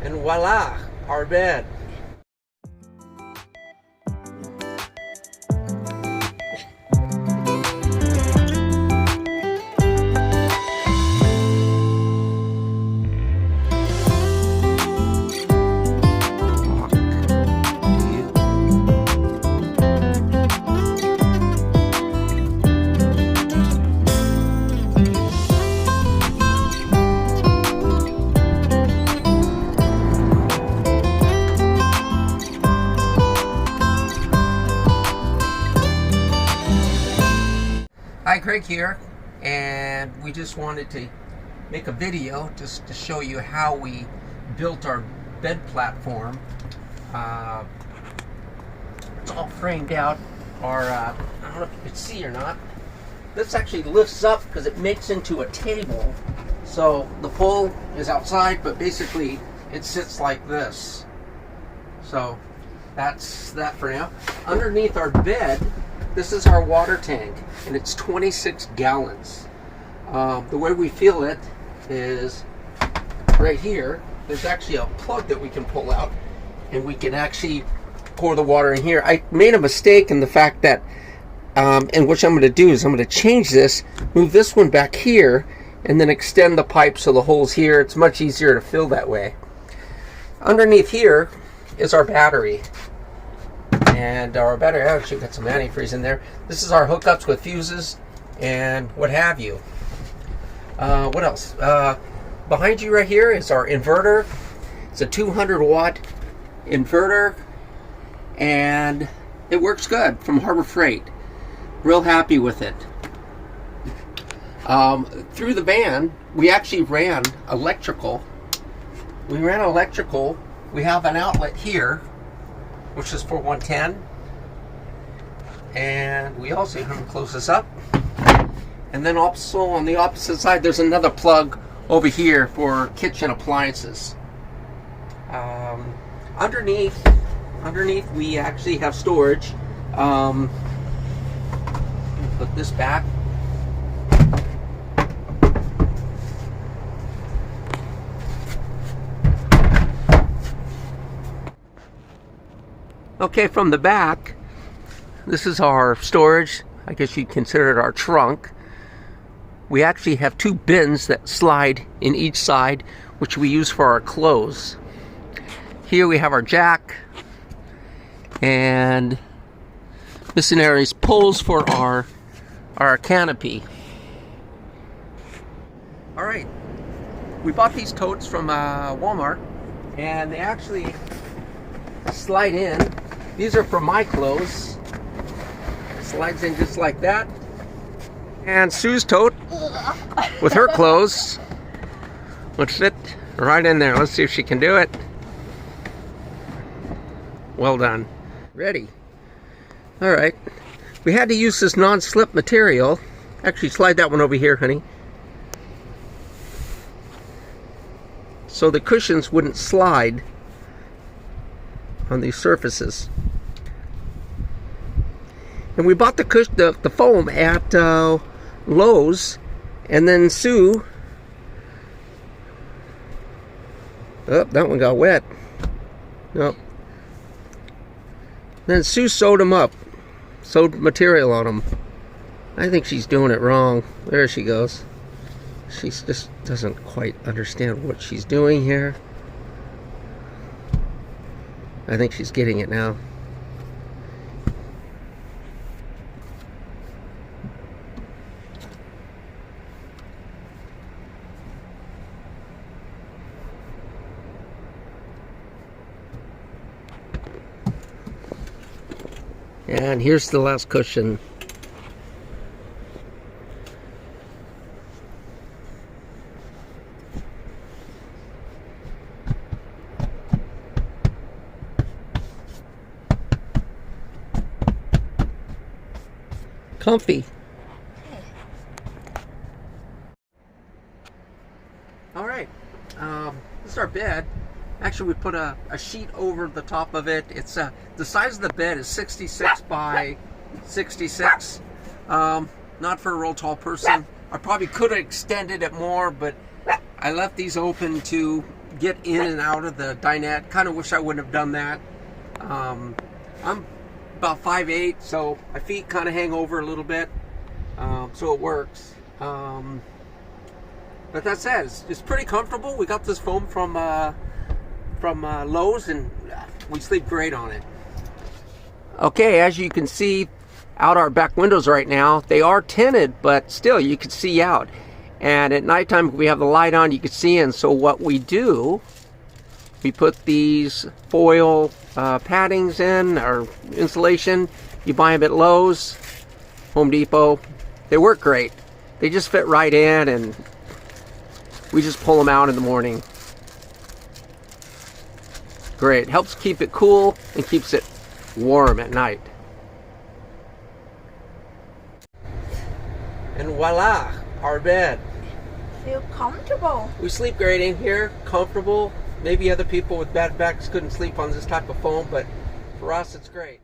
And voila, our bed. Hi, Craig here, and we just wanted to make a video just to show you how we built our bed platform. It's all framed out. I don't know if you can see or not. This actually lifts up because it makes into a table. So the pole is outside, but basically it sits like this. So that's that for now. Underneath our bed, this is our water tank, and it's 26 gallons. The way we fill it is right here. There's actually a plug that we can pull out, and we can actually pour the water in here. I made a mistake in the fact that, and what I'm going to do is I'm going to change this, move this one back here, and then extend the pipe so the hole's here. It's much easier to fill that way. Underneath here is our battery. And our battery actually got some antifreeze in there. This is our hookups with fuses and what have you. What else? Behind you right here is our inverter. It's a 200 watt inverter, and it works good from Harbor Freight. Real happy with it. Through the van, we actually ran electrical. We have an outlet here, which is for 110, and we also, I'm going to close this up, and then also on the opposite side there's another plug over here for kitchen appliances. Underneath we actually have storage. Put this back. Okay, from the back, this is our storage. I guess you'd consider it our trunk. We actually have two bins that slide in each side, which we use for our clothes. Here we have our jack and miscellaneous poles for our canopy. All right, we bought these totes from Walmart, and they actually slide in. These are for my clothes. It slides in just like that. And Sue's tote with her clothes would fit right in there. Let's see if she can do it. Well done. Ready. All right. We had to use this non-slip material. Actually, slide that one over here, honey. So the cushions wouldn't slide on these surfaces. And we bought the foam at Lowe's, and then Sue, oh, that one got wet. Nope. Then Sue sewed them up, sewed material on them. I think she's doing it wrong. There she goes. She just doesn't quite understand what she's doing here. I think she's getting it now. And here's the last cushion. Comfy. All right, this is our bed. Actually, we put a sheet over the top of it. It's the size of the bed is 66 by 66. Not for a real tall person. I probably could have extended it more, but I left these open to get in and out of the dinette. Kind of wish I wouldn't have done that. I'm about 5'8", so my feet kind of hang over a little bit, so it works. But that said, it's pretty comfortable. We got this foam from Lowe's, and we sleep great on it. Okay, as you can see out our back windows right now, they are tinted, but still you can see out. And at nighttime, if we have the light on, you can see in. So what we do, we put these foil paddings in, or insulation. You buy them at Lowe's, Home Depot. They work great. They just fit right in, and we just pull them out in the morning. Great. Helps keep it cool and keeps it warm at night. And voila, our bed. Feel comfortable. We sleep great in here, comfortable. Maybe other people with bad backs couldn't sleep on this type of foam, but for us it's great.